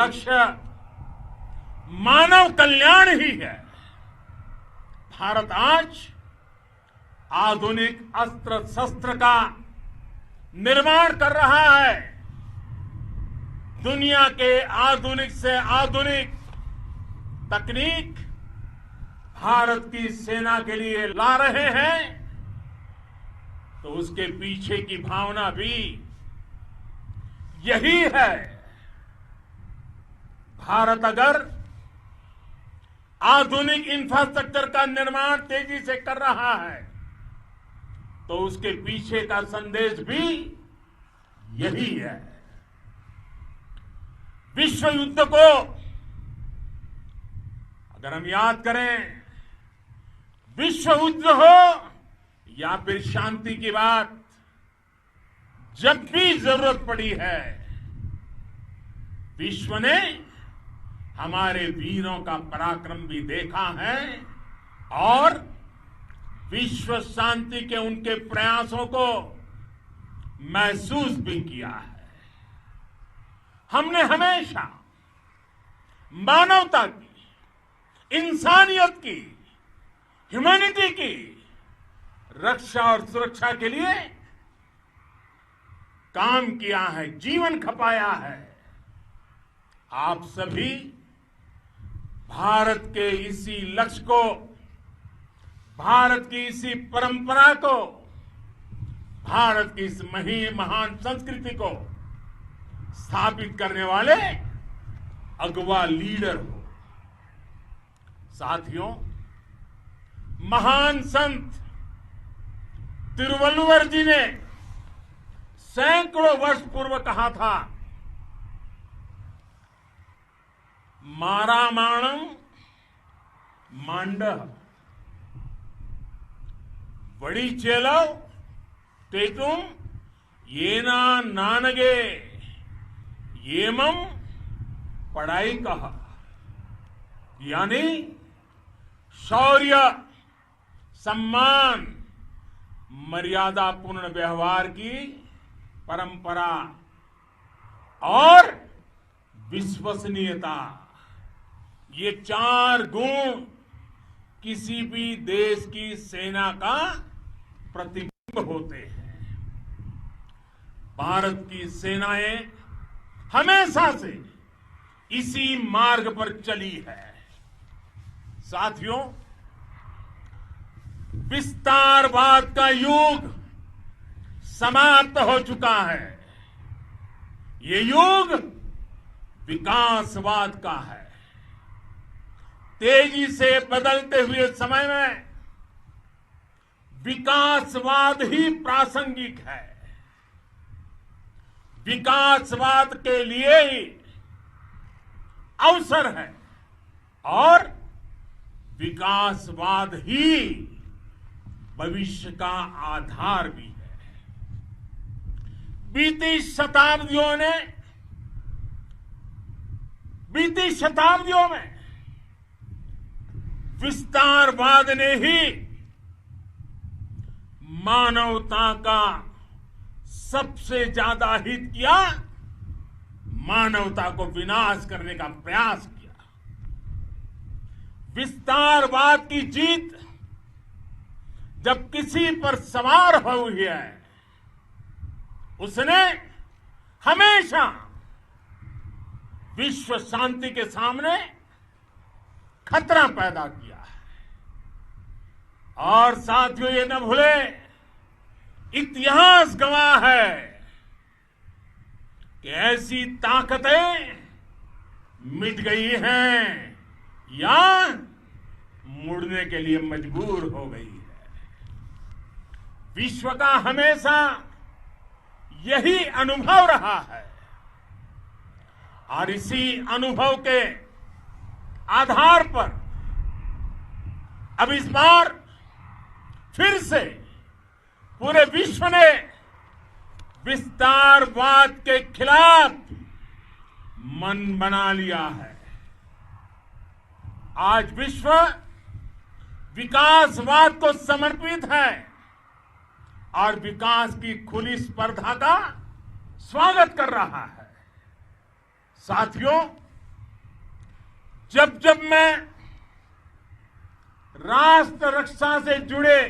लक्ष्य मानव कल्याण ही है। भारत आज आधुनिक अस्त्र शस्त्र का निर्माण कर रहा है। दुनिया के आधुनिक से आधुनिक तकनीक भारत की सेना के लिए ला रहे हैं, तो उसके पीछे की भावना भी यही है। भारत अगर आधुनिक इंफ्रास्ट्रक्चर का निर्माण तेजी से कर रहा है, तो उसके पीछे का संदेश भी यही है। विश्व युद्ध को अगर हम याद करें, विश्व युद्ध हो या फिर शांति की बात, जब भी जरूरत पड़ी है, विश्व ने हमारे वीरों का पराक्रम भी देखा है और विश्व शांति के उनके प्रयासों को महसूस भी किया है। हमने हमेशा मानवता की, इंसानियत की, ह्यूमैनिटी की रक्षा और सुरक्षा के लिए काम किया है, जीवन खपाया है। आप सभी भारत के इसी लक्ष्य को, भारत की इसी परंपरा को, भारत की इस महान संस्कृति को स्थापित करने वाले अगवा लीडर हो। साथियों, महान संत तिरुवल्लुवर जी ने सैकड़ों वर्ष पूर्व कहा था, मारामाणम मांडह बड़ी चेलो तेतुम येना नानगे येमम पढ़ाई कहा। यानी शौर्य, सम्मान, मर्यादापूर्ण व्यवहार की परंपरा और विश्वसनीयता, ये चार गुण किसी भी देश की सेना का प्रतिबिंब होते हैं। भारत की सेनाएं हमेशा से इसी मार्ग पर चली है। साथियों, विस्तारवाद का युग समाप्त हो चुका है। ये युग विकासवाद का है। तेजी से बदलते हुए समय में विकासवाद ही प्रासंगिक है। विकासवाद के लिए ही अवसर है और विकासवाद ही भविष्य का आधार भी है। बीती शताब्दियों में विस्तारवाद ने ही मानवता का सबसे ज्यादा हित किया, मानवता को विनाश करने का प्रयास किया। विस्तारवाद की जीत जब किसी पर सवार हुई है, उसने हमेशा विश्व शांति के सामने खतरा पैदा किया है। और साथियों, ये न भूले, इतिहास गवाह है कि ऐसी ताकतें मिट गई हैं या मुड़ने के लिए मजबूर हो गई है। विश्व का हमेशा यही अनुभव रहा है और इसी अनुभव के आधार पर अब इस बार फिर से पूरे विश्व ने विस्तारवाद के खिलाफ मन बना लिया है। आज विश्व विकासवाद को समर्पित है और विकास की खुली स्पर्धा का स्वागत कर रहा है। साथियों, जब जब मैं राष्ट्र रक्षा से जुड़े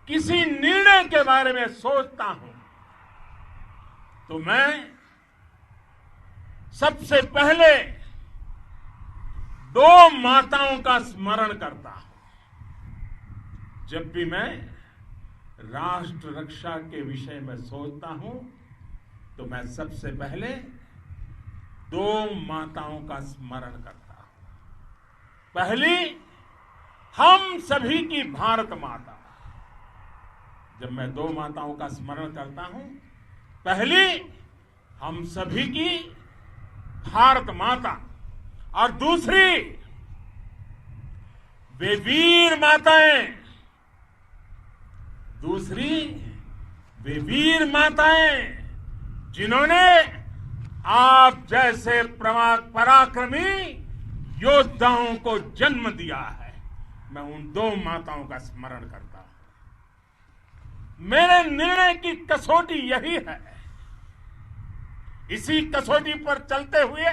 किसी निर्णय के बारे में सोचता हूं तो मैं सबसे पहले दो माताओं का स्मरण करता हूं। जब भी मैं राष्ट्र रक्षा के विषय में सोचता हूं तो मैं सबसे पहले दो माताओं का स्मरण करता हूं। पहली, हम सभी की भारत माता। जब मैं दो माताओं का स्मरण करता हूं, पहली हम सभी की भारत माता और दूसरी वे वीर माताएं, जिन्होंने आप जैसे पराक्रमी योद्धाओं को जन्म दिया है। मैं उन दो माताओं का स्मरण करता हूं। मेरे निर्णय की कसौटी यही है। इसी कसौटी पर चलते हुए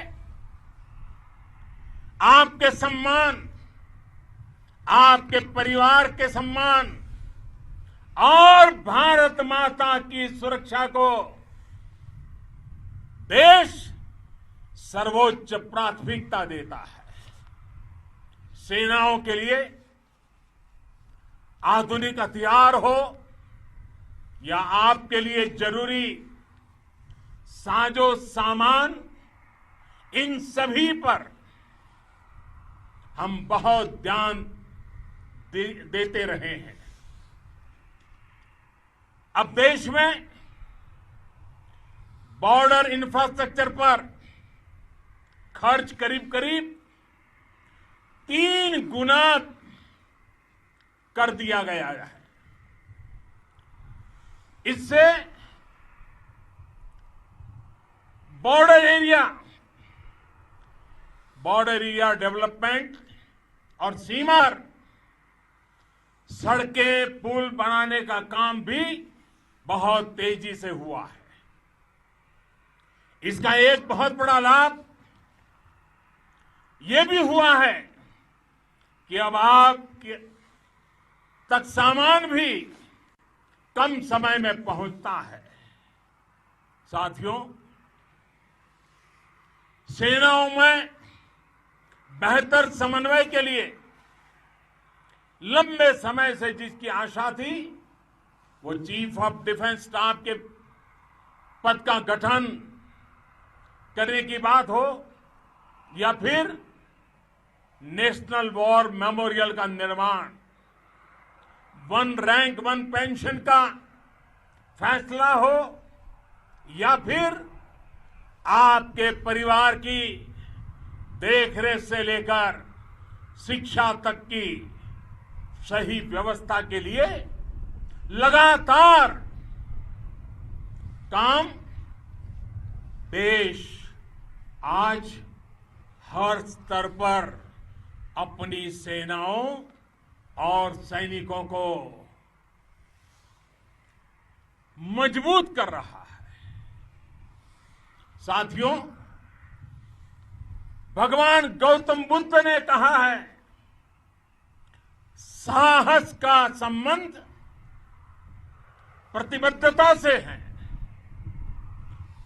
आपके सम्मान, आपके परिवार के सम्मान और भारत माता की सुरक्षा को देश सर्वोच्च प्राथमिकता देता है। सेनाओं के लिए आधुनिक हथियार हो या आपके लिए जरूरी साजो सामान, इन सभी पर हम बहुत ध्यान देते रहे हैं। अब देश में बॉर्डर इंफ्रास्ट्रक्चर पर खर्च करीब 3 गुना कर दिया गया है। इससे बॉर्डर एरिया डेवलपमेंट और सीमा पर सड़कें, पुल बनाने का काम भी बहुत तेजी से हुआ है। इसका एक बहुत बड़ा लाभ यह भी हुआ है कि अब आप तक सामान भी कम समय में पहुंचता है। साथियों, सेनाओं में बेहतर समन्वय के लिए लंबे समय से जिसकी आशा थी, वो चीफ ऑफ डिफेंस स्टाफ के पद का गठन करने की बात हो या फिर नेशनल वॉर मेमोरियल का निर्माण, 1 रैंक 1 पेंशन का फैसला हो या फिर आपके परिवार की देखरेख से लेकर शिक्षा तक की सही व्यवस्था के लिए लगातार काम देश आज हर स्तर पर अपनी सेनाओं और सैनिकों को मजबूत कर रहा है। साथियों, भगवान गौतम बुद्ध ने कहा है, साहस का संबंध प्रतिबद्धता से है,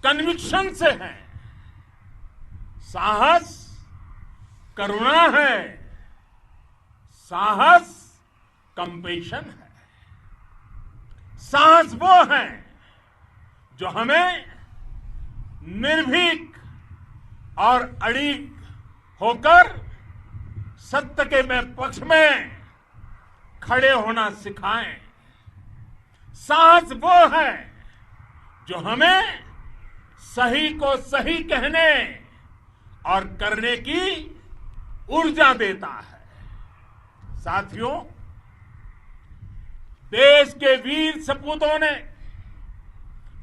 कन्विक्शन से है। साहस करुणा है, साहस कंपेशन है। साहस वो है जो हमें निर्भीक और अड़िग होकर सत्य के पक्ष में खड़े होना सिखाएं। साहस वो है जो हमें सही को सही कहने और करने की ऊर्जा देता है। साथियों, देश के वीर सपूतों ने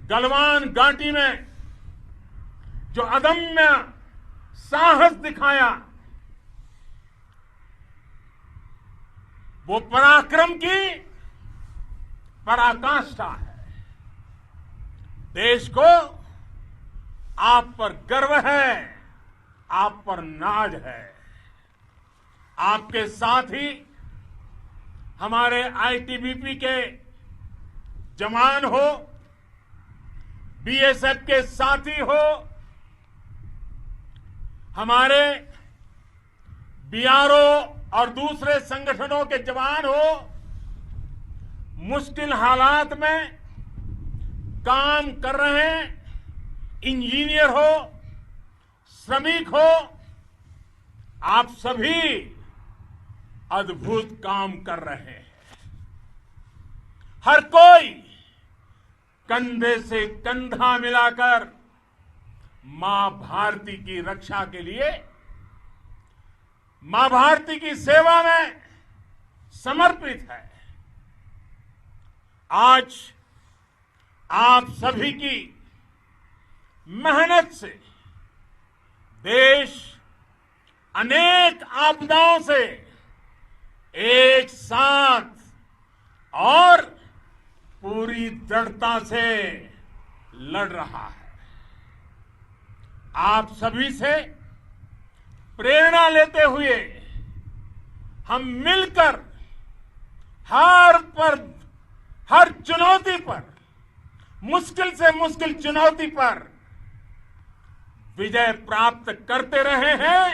गलवान घाटी में जो अदम्य साहस दिखाया, वो पराक्रम की पराकाष्ठा है। देश को आप पर गर्व है, आप पर नाज है। आपके साथ ही हमारे आईटीबीपी के जवान हो, बीएसएफ के साथी हो, हमारे बीआरओ और दूसरे संगठनों के जवान हो, मुश्किल हालात में काम कर रहे हैं, इंजीनियर हो, श्रमिक हो, आप सभी अद्भुत काम कर रहे हैं। हर कोई कंधे से कंधा मिलाकर मां भारती की रक्षा के लिए, मां भारती की सेवा में समर्पित है। आज आप सभी की मेहनत से देश अनेक आपदाओं से एक साथ और पूरी दृढ़ता से लड़ रहा है। आप सभी से प्रेरणा लेते हुए हम मिलकर हर चुनौती पर, मुश्किल से मुश्किल चुनौती पर विजय प्राप्त करते रहे हैं,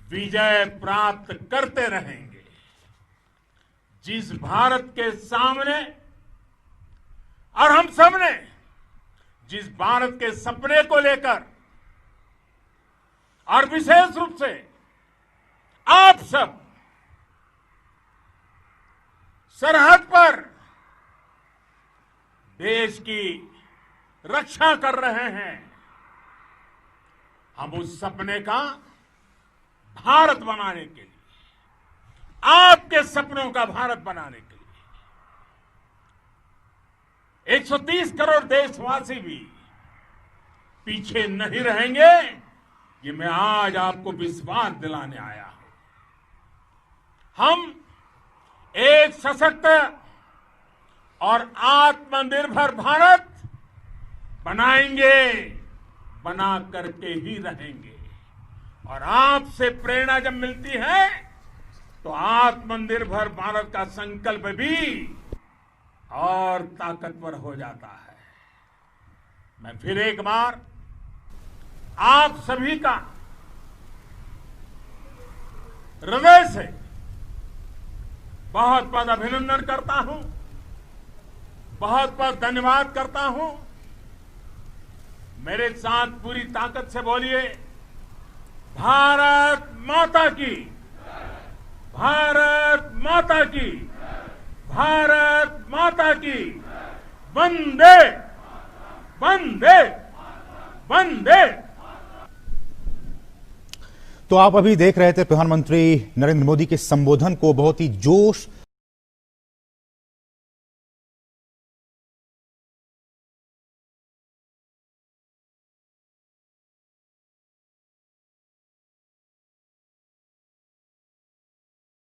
विजय प्राप्त करते रहेंगे। जिस भारत के सामने और हम सबने जिस भारत के सपने को लेकर और विशेष रूप से आप सब सरहद पर देश की रक्षा कर रहे हैं, हम उस सपने का भारत बनाने के लिए, आपके सपनों का भारत बनाने के लिए 130 करोड़ देशवासी भी पीछे नहीं रहेंगे, ये मैं आज आपको विश्वास दिलाने आया हूं। हम एक सशक्त और आत्मनिर्भर भारत बनाएंगे, बना करके ही रहेंगे। और आपसे प्रेरणा जब मिलती है तो आत्मनिर्भर भारत का संकल्प भी और ताकतवर हो जाता है। मैं फिर एक बार आप सभी का हृदय से बहुत बहुत अभिनंदन करता हूं, बहुत बहुत धन्यवाद करता हूं। मेरे साथ पूरी ताकत से बोलिए, भारत माता की, भारत माता की, भारत माता की, वंदे वंदे वंदे। तो आप अभी देख रहे थे प्रधानमंत्री नरेंद्र मोदी के संबोधन को, बहुत ही जोश